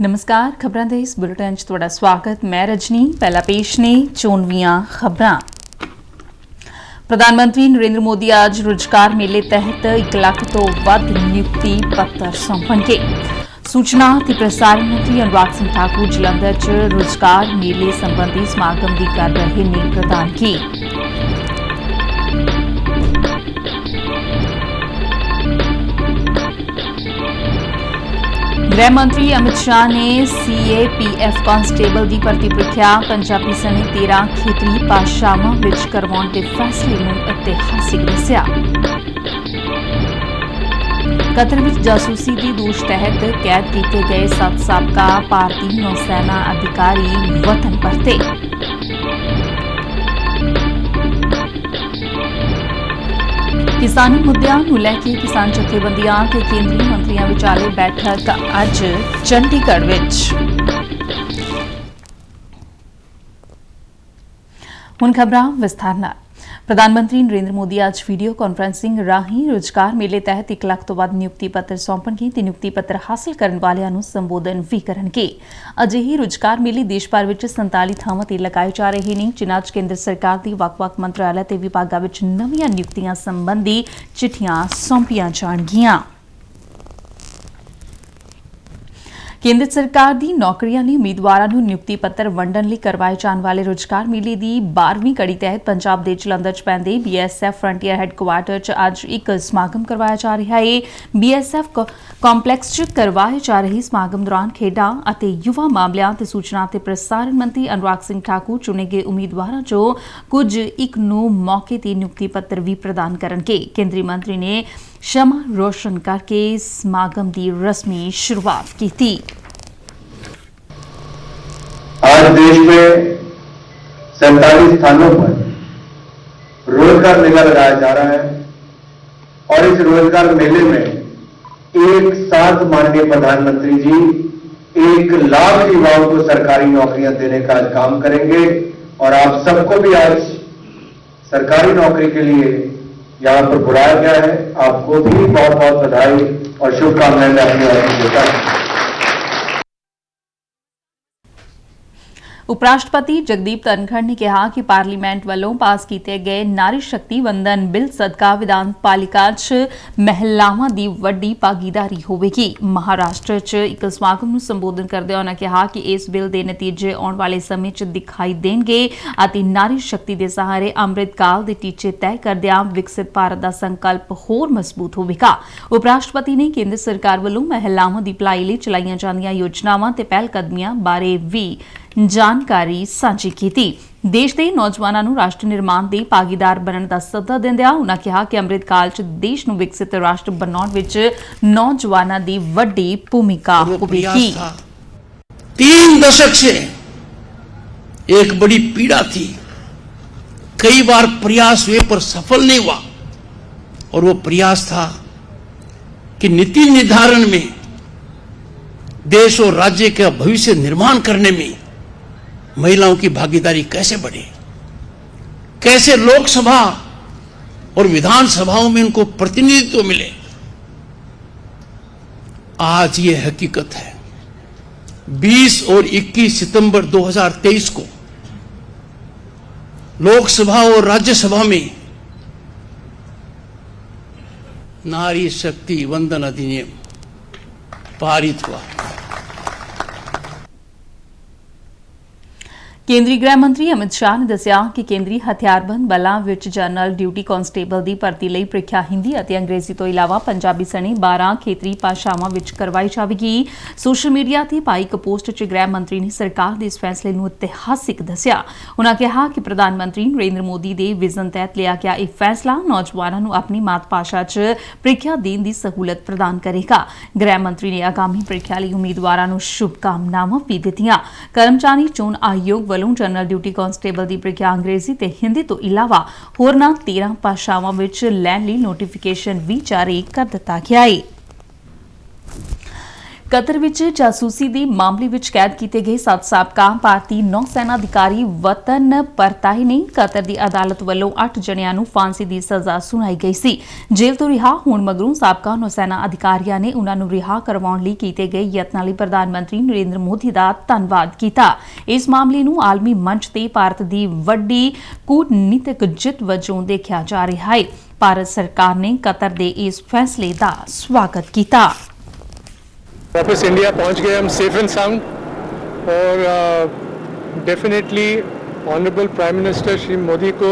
नमस्कार खबरां दे इस बुलेटिन च तुहाडा स्वागत। मैं रजनी। पहला पेश ने चोणवीआं खबरां। प्रधानमंत्री नरेंद्र मोदी आज रोजगार मेले तहत 1 लाख तो वध नियुक्ति पत्र सौंपणगे। सूचना ते प्रसारण मंत्री अनुराग सिंह ठाकुर जलंधर च रोजगार मेले संबंधी समागम दी कर रहे ने प्रधानगी। गृह मंत्री अमित शाह ने CAPF कांस्टेबल की भर्ती प्रक्रिया पंजाबी सने 13 खेतरी भाषावां विच करवाउण दे फैसले नूं ऐतिहासिक दस्सिया। कतर विच जासूसी दी दोष तहत कैद किए गए 7 साबका भारतीय नौसेना अधिकारी वतन परते। किसानी मुद्दਿਆਂ ਨੂੰ ਲੈ ਕੇ किसान ਜਥੇਬੰਦੀਆਂ ਤੇ ਕੇਂਦਰੀ ਮੰਤਰੀਆਂ ਵਿਚਾਲੇ बैठक ਅੱਜ ਚੰਡੀਗੜ੍ਹ ਵਿੱਚ। ਹੁਣ ਖਬਰਾਂ ਵਿਸਥਾਰ ਨਾਲ। प्रधानमंत्री नरेंद्र मोदी आज वीडियो कॉन्फ्रेंसिंग राही रोजगार मेले तहत 1 लाख तो वध नियुक्ति पत्र सौंपणगे ते नियुक्ति पत्र हासिल करन वालियां नूं संबोधन भी करनगे। अजिही रोजगार मेले देश भर विच 47 ਥਾਵਾਂ ते लगाए जा रहे ने, जिन्हां च केंद्र सरकार दी वख-वख मंत्रालय ते विभागां विच नवीं नियुक्तियां संबंधी चिट्ठियां सौंपियां जाणगीਆਂ। केंद्र सरकार दी नौकरियां लई उम्मीदवारां नूं नियुक्ति पत्र वंडण लई करवाए जाण वाले रोजगार मेले दी 12वीं कड़ी तहत पंजाब दे जलंधर च पैंदे BSF फ्रंटियर हैडकुआर्टर च अज एक समागम करवाया जा रहा है। BSF कॉम्पलैक्स च करवाए जा रहे समागम दौरान खेडां अते युवा मामलिਆਂ ते सूचना ते प्रसारण मंत्री अनुराग सिंह ठाकुर चुने गए उम्मीदवारां चों कुछ एक नूं मौके ते नियुक्ति पत्र भी प्रदान करनगे। केंद्रीय मंत्री ने शमा रोशन करके समागम की रस्मी शुरुआत की थी। आज देश में 47 स्थानों पर रोजगार मेला लगाया जा रहा है और इस रोजगार मेले में एक साथ माननीय प्रधानमंत्री जी 1 लाख युवाओं को सरकारी नौकरियां देने का काम करेंगे और आप सबको भी आज सरकारी नौकरी के लिए यहां पर बुलाया गया है। आपको भी बहुत बहुत बधाई और शुभकामनाएं मैं अपनी ओर से देता हूं। उपराष्ट्रपति जगदीप धनखड़ ने कहा कि पार्लीमेंट वालों पास किए गए नारी शक्ति वंदन बिल सदका विधान पालिका च महिलावां दी वड्डी भागीदारी होवेगी। महाराष्ट्र च एक समागम नूं संबोधन करदे उन्होंने कहा कि इस बिल के नतीजे आने वाले समय च दिखाई देणगे अते नारी शक्ति के सहारे अमृत काल के टीचे तय करदिआं विकसित भारत का संकल्प होर मजबूत होवेगा। उपराष्ट्रपति ने केंद्र सरकार वालों महिलावां दी भलाई लई चलाईआं जांदिआं योजनावां ते पहलकदमियां बारे भी जानकारी साझी की। देश के नौजवानों नूं राष्ट्र निर्माण के भागीदार बनने का सੱਦਾ दिंदिआं उन्होंने कहा कि अमृत काल च देश नूं विकसित राष्ट्र बनाउण विच नौजवानों की वड्डी भूमिका होवेगी। 3 दशक से एक बड़ी पीड़ा थी, कई बार प्रयास हुए पर सफल नहीं हुआ और वो प्रयास था कि नीति निर्धारण में देश और राज्य का भविष्य निर्माण करने में महिलाओं की भागीदारी कैसे बढ़े, कैसे लोकसभा और विधानसभाओं में उनको प्रतिनिधित्व मिले। आज ये हकीकत है। 20 और 21 सितंबर 2023 को लोकसभा और राज्यसभा में नारी शक्ति वंदन अधिनियम पारित हुआ। केंद्रीय गृह मंत्री अमित शाह ने दस्सिया कि केंद्रीय हथियारबंद बलों विच जनरल ड्यूटी कांस्टेबल की भर्ती लई प्रीख्या हिंदी और अंग्रेजी तो इलावा पंजाबी सने 12 खेतरी भाषावां विच करवाई जावेगी। सोशल मीडिया ते पाई एक पोस्ट च गृह मंत्री ने सरकार के इस फैसले नूं ऐतिहासिक दस्सिया। उन्होंने कहा कि प्रधानमंत्री नरेंद्र मोदी के विजन तहत लिया गया यह फैसला नौजवानों नूं अपनी मात भाषा च प्रीख्या देने की सहूलत प्रदान करेगा। गृह मंत्री ने आगामी प्रीख्या लई उम्मीदवारां नूं शुभकामनावां भी दित्तियां। कर्मचारी चोण आयोग ਵੱਲੋਂ जनरल ड्यूटी कांस्टेबल की प्रीख्या अंग्रेजी ते हिंदी तो इलावा होरनां 13 भाषावां विच लैण लई नोटिफिकेशन भी जारी कर दिता गया है। ਕਤਰ ਵਿੱਚ ਜਾਸੂਸੀ ਦੀ ਮਾਮਲੇ ਵਿੱਚ ਕੈਦ ਕੀਤੇ ਗਏ 7 ਸਾਬਕਾ ਭਾਰਤੀ ਨੌਸੈਨਾ ਅਧਿਕਾਰੀ ਵਤਨ ਪਰਤਾਏ ਨੇ। ਕਤਰ ਦੀ ਅਦਾਲਤ ਵੱਲੋਂ 8 ਜਣਿਆਂ ਨੂੰ ਫਾਂਸੀ ਦੀ ਸਜ਼ਾ ਸੁਣਾਈ ਗਈ ਸੀ। ਜੇਲ੍ਹ ਤੋਂ ਰਿਹਾ ਹੋਣ ਮਗਰੋਂ ਸਾਬਕਾ ਨੌਸੈਨਾ ਅਧਿਕਾਰੀਆਂ ਨੇ ਉਨ੍ਹਾਂ ਨੂੰ ਰਿਹਾ ਕਰਵਾਉਣ ਲਈ ਕੀਤੇ ਗਏ ਯਤਨਾਂ ਲਈ ਪ੍ਰਧਾਨ ਮੰਤਰੀ ਨਰਿੰਦਰ ਮੋਦੀ ਦਾ ਧੰਨਵਾਦ ਕੀਤਾ। ਇਸ ਮਾਮਲੇ ਨੂੰ ਆਲਮੀ ਮੰਚ ਤੇ ਭਾਰਤ ਦੀ ਵੱਡੀ ਕੂਟਨੀਤਿਕ ਜਿੱਤ ਵਜੋਂ ਦੇਖਿਆ ਜਾ ਰਿਹਾ ਹੈ। ਭਾਰਤ ਸਰਕਾਰ ਨੇ ਕਤਰ ਦੇ ਇਸ ਫੈਸਲੇ ਦਾ ਸਵਾਗत ਕੀਤਾ। वापस इंडिया पहुंच गए हम सेफ एंड साउंड और definitely honourable prime minister Shri Modi को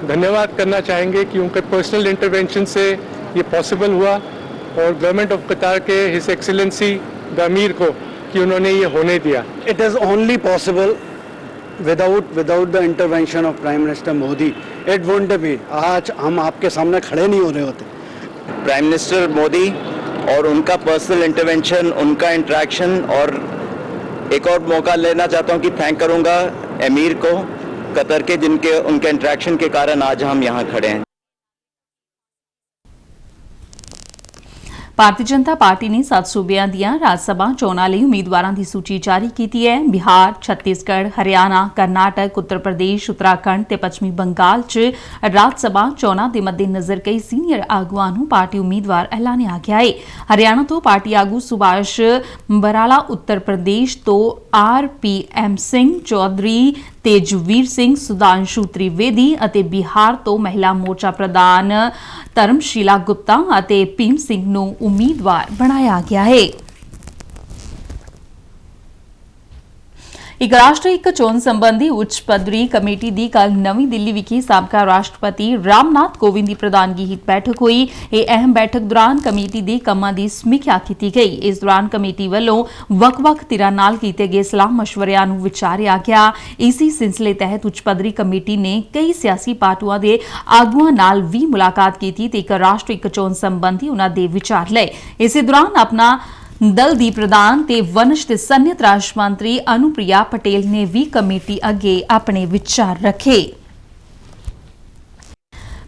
धन्यवाद करना चाहेंगे कि उनके पर्सनल इंटरवेंशन से ये पॉसिबल हुआ और गवर्नमेंट ऑफ कतार के हिज एक्सीलेंसी द अमीर को कि उन्होंने ये होने दिया। It is only possible without the intervention of Prime Minister Modi. It wouldn't be. आज हम आपके सामने खड़े नहीं हो रहे होते। प्राइम मिनिस्टर मोदी और उनका पर्सनल इंटरवेंशन, उनका इंटरेक्शन, और एक और मौका लेना चाहता हूं कि थैंक करूंगा अमीर को कतर के, जिनके उनके इंटरेक्शन के कारण आज हम यहां खड़े हैं। ਭਾਰਤੀ ਜਨਤਾ ਪਾਰਟੀ ਨੇ 7 ਸੂਬਿਆਂ ਦੀਆਂ ਰਾਜ ਸਭਾ ਚੋਣਾਂ ਲਈ ਉਮੀਦਵਾਰਾਂ ਦੀ ਸੂਚੀ ਜਾਰੀ ਕੀਤੀ ਹੈ। ਬਿਹਾਰ, ਛੱਤੀਸਗੜ੍ਹ, ਹਰਿਆਣਾ, ਕਰਨਾਟਕ, ਉੱਤਰ ਪ੍ਰਦੇਸ਼, ਉੱਤਰਾਖੰਡ ਤੇ ਪੱਛਮੀ ਬੰਗਾਲ 'ਚ ਰਾਜ ਸਭਾ ਚੋਣਾਂ ਦੇ ਮੱਦੇਨਜ਼ਰ ਕਈ ਸੀਨੀਅਰ ਆਗੂਆਂ ਨੂੰ ਪਾਰਟੀ ਉਮੀਦਵਾਰ ਐਲਾਨਿਆ ਗਿਆ ਹੈ। ਹਰਿਆਣਾ ਤੋਂ ਪਾਰਟੀ ਆਗੂ ਸੁਭਾਸ਼ ਬਰਾਲਾ, ਉੱਤਰ ਪ੍ਰਦੇਸ਼ ਤੋਂ RPM ਸਿੰਘ ਚੌਧਰੀ, ਤੇਜਵੀਰ ਸਿੰਘ, ਸੁਦਾਂਸ਼ੂ ਤ੍ਰਿਵੇਦੀ ਅਤੇ ਬਿਹਾਰ ਤੋਂ ਮਹਿਲਾ ਮੋਰਚਾ ਪ੍ਰਧਾਨ ਧਰਮਸ਼ੀਲਾ ਗੁਪਤਾ ਅਤੇ ਭੀਮ ਸਿੰਘ ਨੂੰ ਉਮੀਦਵਾਰ ਬਣਾਇਆ ਗਿਆ ਹੈ। ਇੱਕ ਰਾਸ਼ਟਰ ਇੱਕ ਚੋਣ ਸੰਬੰਧੀ ਉੱਚ ਪੱਧਰੀ ਕਮੇਟੀ ਦੀ ਕੱਲ ਨਵੀਂ ਦਿੱਲੀ ਵਿਖੇ ਸਾਬਕਾ ਰਾਸ਼ਟਰਪਤੀ ਰਾਮਨਾਥ ਕੋਵਿੰਦ ਦੀ ਪ੍ਰਧਾਨਗੀ ਹੇਠ ਬੈਠਕ ਹੋਈ। ਇਹ ਅਹਿਮ ਬੈਠਕ ਦੌਰਾਨ ਕਮੇਟੀ ਦੇ ਕੰਮਾਂ ਦੀ ਸਮੀਖਿਆ ਕੀਤੀ ਗਈ। ਇਸ ਦੌਰਾਨ ਕਮੇਟੀ ਵੱਲੋਂ ਵੱਖ-ਵੱਖ ਧਿਰਾਂ ਨਾਲ ਕੀਤੇ ਗਏ ਸਲਾਹ ਮਸ਼ਵਰਿਆਂ ਨੂੰ ਵਿਚਾਰਿਆ ਗਿਆ। ਇਸੇ ਸਿਲਸਿਲੇ ਤਹਿਤ ਉੱਚ ਪੱਧਰੀ ਕਮੇਟੀ ਨੇ ਕਈ ਸਿਆਸੀ ਪਾਰਟੀਆਂ ਦੇ ਆਗੂਆਂ ਨਾਲ ਵੀ ਮੁਲਾਕਾਤ ਕੀਤੀ ਤੇ ਇੱਕ ਰਾਸ਼ਟਰ ਇੱਕ ਚੋਣ ਸੰਬੰਧੀ ਉਹਨਾਂ ਦੇ ਵਿਚਾਰ ਲਏ। ਇਸੇ ਦੌਰਾਨ ਆਪਣਾ ਦਲ ਦੀ ਪ੍ਰਧਾਨ ਤੇ ਵਨਸ਼ ਤੇ ਸਨਅਤ ਰਾਜ ਮੰਤਰੀ ਅਨੁਪ੍ਰਿਆ ਪਟੇਲ ਨੇ ਵੀ ਕਮੇਟੀ ਅੱਗੇ ਆਪਣੇ ਵਿਚਾਰ ਰੱਖੇ।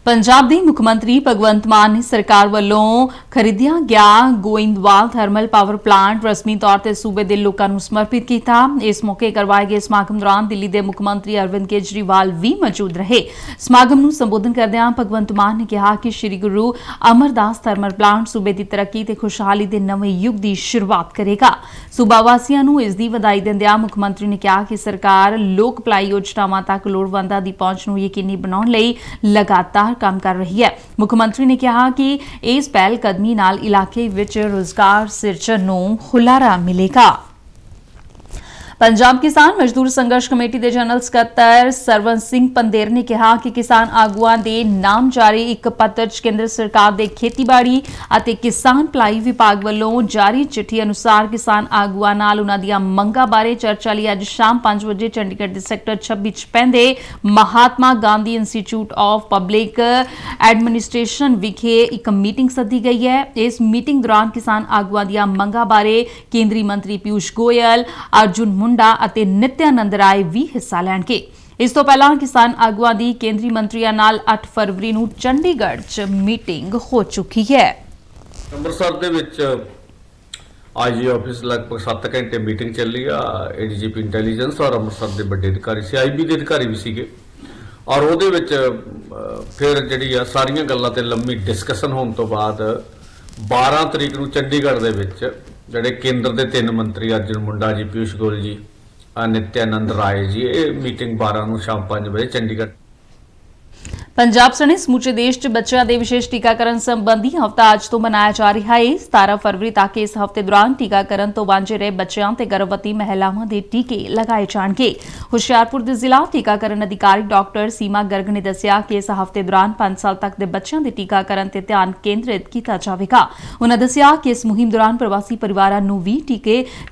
ਪੰਜਾਬ ਦੇ ਮੁੱਖ ਮੰਤਰੀ ਭਗਵੰਤ ਮਾਨ ਨੇ ਸਰਕਾਰ ਵੱਲੋਂ ਖਰੀਦਿਆ ਗਿਆ ਗੋਇੰਦਵਾਲ ਥਰਮਲ ਪਾਵਰ ਪਲਾਂਟ ਰਸਮੀ ਤੌਰ ਤੇ ਸੂਬੇ ਦੇ ਲੋਕਾਂ ਨੂੰ ਸਮਰਪਿਤ ਕੀਤਾ। ਇਸ ਮੌਕੇ ਕਰਵਾਏ ਗਏ ਸਮਾਗਮ ਦੌਰਾਨ ਦਿੱਲੀ ਦੇ ਮੁੱਖ ਮੰਤਰੀ ਅਰਵਿੰਦ ਕੇਜਰੀਵਾਲ ਵੀ ਮੌਜੂਦ ਰਹੇ। ਸਮਾਗਮ ਨੂੰ ਸੰਬੋਧਨ ਕਰਦਿਆਂ ਭਗਵੰਤ ਮਾਨ ਨੇ ਕਿਹਾ ਕਿ ਸ੍ਰੀ ਗੁਰੂ ਅਮਰਦਾਸ ਥਰਮਲ ਪਲਾਂਟ ਸੂਬੇ ਦੀ ਤਰੱਕੀ ਤੇ ਖੁਸ਼ਹਾਲੀ ਦੇ ਨਵੇਂ ਯੁੱਗ ਦੀ ਸ਼ੁਰੂਆਤ ਕਰੇਗਾ। ਸੂਬਾ ਵਾਸੀਆਂ ਨੂੰ ਇਸ ਦੀ ਵਧਾਈ ਦਿੰਦਿਆਂ ਮੁੱਖ ਮੰਤਰੀ ਨੇ ਕਿਹਾ ਕਿ ਸਰਕਾਰ ਲੋਕ ਭਲਾਈ ਯੋਜਨਾਵਾਂ ਤੱਕ ਲੋੜਵੰਦਾਂ ਦੀ ਪਹੁੰਚ ਨੂੰ ਯਕੀਨੀ ਬਣਾਉਣ ਲਈ ਲਗਾਤਾਰ ਕੰਮ ਕਰ ਰਹੀ ਹੈ। ਮੁੱਖ ਮੰਤਰੀ ਨੇ ਕਿਹਾ ਕਿ ਇਸ ਪਹਿਲ ਕਦਮੀ ਨਾਲ ਇਲਾਕੇ ਵਿੱਚ ਰੁਜ਼ਗਾਰ ਸਿਰਜਣ ਨੂੰ ਹੁਲਾਰਾ ਮਿਲੇਗਾ। ਪੰਜਾਬ ਕਿਸਾਨ ਮਜ਼ਦੂਰ ਸੰਘਰਸ਼ ਕਮੇਟੀ ਦੇ ਜਨਰਲ ਸਕੱਤਰ ਸਰਵਨ ਸਿੰਘ ਪੰਦੇਰ ਨੇ ਕਿਹਾ ਕਿ ਕਿਸਾਨ ਆਗੂਆਂ ਦੇ ਨਾਮ ਜਾਰੀ ਇੱਕ ਪੱਤਰ 'ਚ ਕੇਂਦਰ ਸਰਕਾਰ ਦੇ ਖੇਤੀਬਾੜੀ ਅਤੇ ਕਿਸਾਨ ਭਲਾਈ ਵਿਭਾਗ ਵੱਲੋਂ ਜਾਰੀ ਚਿੱਠੀ ਅਨੁਸਾਰ ਕਿਸਾਨ ਆਗੂਆਂ ਨਾਲ ਉਨ੍ਹਾਂ ਦੀਆਂ ਮੰਗਾਂ ਬਾਰੇ ਚਰਚਾ ਲਈ ਅੱਜ ਸ਼ਾਮ 5 ਵਜੇ ਚੰਡੀਗੜ੍ਹ ਦੇ ਸੈਕਟਰ 26 'ਚ ਪੈਂਦੇ Mahatma Gandhi institute of public administration ਵਿਖੇ ਇੱਕ ਮੀਟਿੰਗ ਸੱਦੀ ਗਈ ਹੈ। ਇਸ ਮੀਟਿੰਗ ਦੌਰਾਨ ਕਿਸਾਨ ਆਗੂਆਂ ਦੀਆਂ ਮੰਗਾਂ ਬਾਰੇ ਕੇਂਦਰੀ ਮੰਤਰੀ ਪਿਊਸ਼ ਗੋਇਲ, ਅਰਜੁਨ ਮੁੰਡਾ ਅਤੇ ਨਿਤਿਆਨੰਦ ਰਾਏ ਵੀ ਹਿੱਸਾ ਲੈਣਗੇ। ਇਸ ਤੋਂ ਪਹਿਲਾਂ ਕਿਸਾਨ ਆਗੂਆਂ ਦੀ ਕੇਂਦਰੀ ਮੰਤਰੀਆਂ ਨਾਲ 8 ਫਰਵਰੀ ਨੂੰ ਚੰਡੀਗੜ੍ਹ 'ਚ ਮੀਟਿੰਗ ਹੋ ਚੁੱਕੀ ਹੈ। ਅੰਮ੍ਰਿਤਸਰ ਦੇ ਵਿੱਚ ਆਈਜੀ ਆਫਿਸ ਲਗਭਗ 7 ਘੰਟੇ ਮੀਟਿੰਗ ਚੱਲੀ ਆ। ADGP ਇੰਟੈਲੀਜੈਂਸ ਔਰ ਅੰਮ੍ਰਿਤਸਰ ਦੇ ਵੱਡੇ ਅਧਿਕਾਰੀ CIB ਦੇ ਅਧਿਕਾਰੀ ਵੀ ਸੀਗੇ ਔਰ ਉਹਦੇ ਵਿੱਚ ਫਿਰ ਜਿਹੜੀ ਆ ਸਾਰੀਆਂ ਗੱਲਾਂ ਤੇ ਲੰਮੀ ਡਿਸਕਸ਼ਨ ਹੋਣ ਤੋਂ ਬਾਅਦ 12 ਤਰੀਕ ਨੂੰ ਚੰਡੀਗੜ੍ਹ ਦੇ ਵਿੱਚ ਜਿਹੜੇ ਕੇਂਦਰ ਦੇ 3 ਮੰਤਰੀ ਅਰਜੁਨ ਮੁੰਡਾ ਜੀ, ਪਿਊਸ਼ ਗੋਇਲ ਜੀ, ਨਿਤਿਆਨੰਦ ਰਾਏ ਜੀ, ਇਹ ਮੀਟਿੰਗ 12 ਨੂੰ ਸ਼ਾਮ 5 ਵਜੇ ਚੰਡੀਗੜ੍ਹ। ਪੰਜਾਬ ਸਣੇ ਸਮੁੱਚੇ ਦੇਸ਼ 'ਚ ਬੱਚਿਆਂ ਦੇ ਵਿਸ਼ੇਸ਼ ਟੀਕਾਕਰਨ ਸੰਬੰਧੀ ਹਫ਼ਤਾ ਅੱਜ ਤੋਂ ਮਨਾਇਆ ਜਾ ਰਿਹਾ ਹੈ। 17 ਫਰਵਰੀ ਤੱਕ ਇਸ ਹਫ਼ਤੇ ਦੌਰਾਨ ਟੀਕਾਕਰਨ ਤੋਂ ਵਾਂਝੇ ਰਹੇ ਬੱਚਿਆਂ ਤੇ ਗਰਭਵਤੀ ਮਹਿਲਾਵਾਂ ਦੇ ਟੀਕੇ ਲਗਾਏ ਜਾਣਗੇ। ਹੁਸ਼ਿਆਰਪੁਰ ਦੇ ਜ਼ਿਲ੍ਹਾ ਟੀਕਾਕਰਨ ਅਧਿਕਾਰੀ ਡਾਕਟਰ ਸੀਮਾ ਗਰਗ ਨੇ ਦੱਸਿਆ ਕਿ ਇਸ ਹਫ਼ਤੇ ਦੌਰਾਨ 5 ਸਾਲ ਤੱਕ ਦੇ ਬੱਚਿਆਂ ਦੇ ਟੀਕਾਕਰਨ ਤੇ ਧਿਆਨ ਕੇਂਦਰਿਤ ਕੀਤਾ ਜਾਵੇਗਾ। ਉਨ੍ਹਾਂ ਦੱਸਿਆ ਕਿ ਇਸ ਮੁਹਿੰਮ ਦੌਰਾਨ ਪ੍ਰਵਾਸੀ ਪਰਿਵਾਰਾਂ ਨੂੰ ਵੀ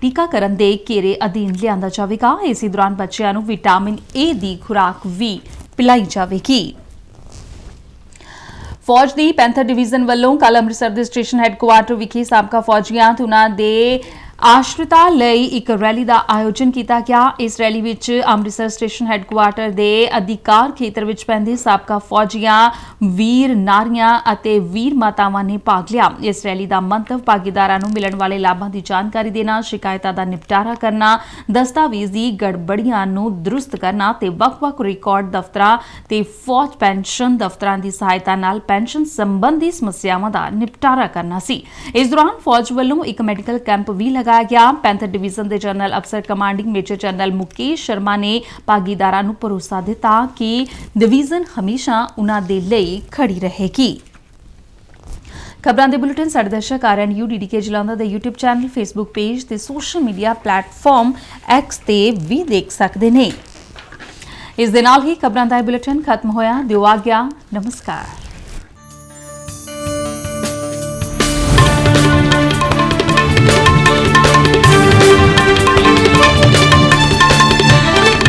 ਟੀਕਾਕਰਨ ਦੇ ਘੇਰੇ ਅਧੀਨ ਲਿਆਂਦਾ ਜਾਵੇਗਾ। ਇਸੇ ਦੌਰਾਨ ਬੱਚਿਆਂ ਨੂੰ ਵਿਟਾਮਿਨ A ਦੀ ਖੁਰਾਕ ਵੀ ਪਿਲਾਈ ਜਾਵੇਗੀ। ਫੌਜ ਦੀ ਪੈਂਥਰ ਡਿਵੀਜ਼ਨ ਵੱਲੋਂ ਕੱਲ ਅੰਮ੍ਰਿਤਸਰ ਦੇ ਸਟੇਸ਼ਨ ਹੈੱਡਕੁਆਰਟਰ ਵਿਖੇ ਸਾਬਕਾ ਫੌਜੀਆਂ ਤੇ ਉਨ੍ਹਾਂ ਦੇ ਆਸ਼ਰਿਤਾ ਲਈ ਇੱਕ ਰੈਲੀ ਦਾ ਆਯੋਜਨ ਕੀਤਾ ਗਿਆ। ਇਸ ਰੈਲੀ ਵਿੱਚ ਅੰਮ੍ਰਿਤਸਰ ਸਟੇਸ਼ਨ ਹੈੱਡਕੁਆਰਟਰ ਦੇ ਅਧਿਕਾਰ ਖੇਤਰ ਵਿੱਚ ਪੈਂਦੇ ਸਾਬਕਾ ਫੌਜੀਆਂ, ਵੀਰ ਨਾਰੀਆਂ ਅਤੇ ਵੀਰ ਮਾਤਾਵਾਂ ਨੇ ਭਾਗ ਲਿਆ। ਇਸ ਰੈਲੀ ਦਾ ਮੰਤਵ ਭਾਗੀਦਾਰਾਂ ਨੂੰ ਮਿਲਣ ਵਾਲੇ ਲਾਭਾਂ ਦੀ ਜਾਣਕਾਰੀ ਦੇਣਾ, ਸ਼ਿਕਾਇਤਾਂ ਦਾ ਨਿਪਟਾਰਾ ਕਰਨਾ, ਦਸਤਾਵੇਜ਼ੀ ਗੜਬੜੀਆਂ ਨੂੰ ਦਰੁਸਤ ਕਰਨਾ ਤੇ ਵੱਖ-ਵੱਖ ਰਿਕਾਰਡ ਦਫ਼ਤਰਾਂ ਤੇ ਫੌਜ ਪੈਨਸ਼ਨ ਦਫ਼ਤਰਾਂ ਦੀ ਸਹਾਇਤਾ ਨਾਲ ਪੈਨਸ਼ਨ ਸੰਬੰਧੀ ਸਮੱਸਿਆਵਾਂ ਦਾ ਨਿਪਟਾਰਾ ਕਰਨਾ ਸੀ। ਇਸ ਦੌਰਾਨ ਫੌਜ ਵੱਲੋਂ ਇੱਕ ਮੈਡੀਕਲ ਕੈਂਪ ਵੀ ਲਗਾਇਆ ਗਿਆ। ਪੈਂਥਰ ਡਿਵੀਜ਼ਨ ਦੇ ਜਨਰਲ ਅਫਸਰ commanding major general Mukesh Sharma ਨੇ ਭਾਗੀਦਾਰਾਂ ਨੂੰ ਭਰੋਸਾ ਦਿੱਤਾ ਕਿ ਡਿਵੀਜ਼ਨ ਹਮੇਸ਼ਾ ਉਨ੍ਹਾਂ ਦੇ ਲਈ ਖੜੀ ਰਹੇਗੀ। ਖਬਰਾਂ ਦੇ ਬੁਲੇਟਿਨ ਸਾਡੇ ਦਰਸ਼ਕ RNU DDK ਜਲੰਧਰ ਦੇ YouTube ਚੈਨਲ, Facebook ਪੇਜ ਤੇ ਸੋਸ਼ਲ ਮੀਡੀਆ ਪਲੇਟਫਾਰਮ X ਤੇ ਵੀ ਦੇਖ ਸਕਦੇ ਨੇ। ਇਸ ਦੇ ਨਾਲ ਹੀ ਖਬਰਾਂ ਦਾ ਇਹ ਬੁਲੇਟਿਨ ਖਤਮ ਹੋਇਆ। ਦਿਓ ਆਗਿਆ। ਨਮਸਕਾਰ।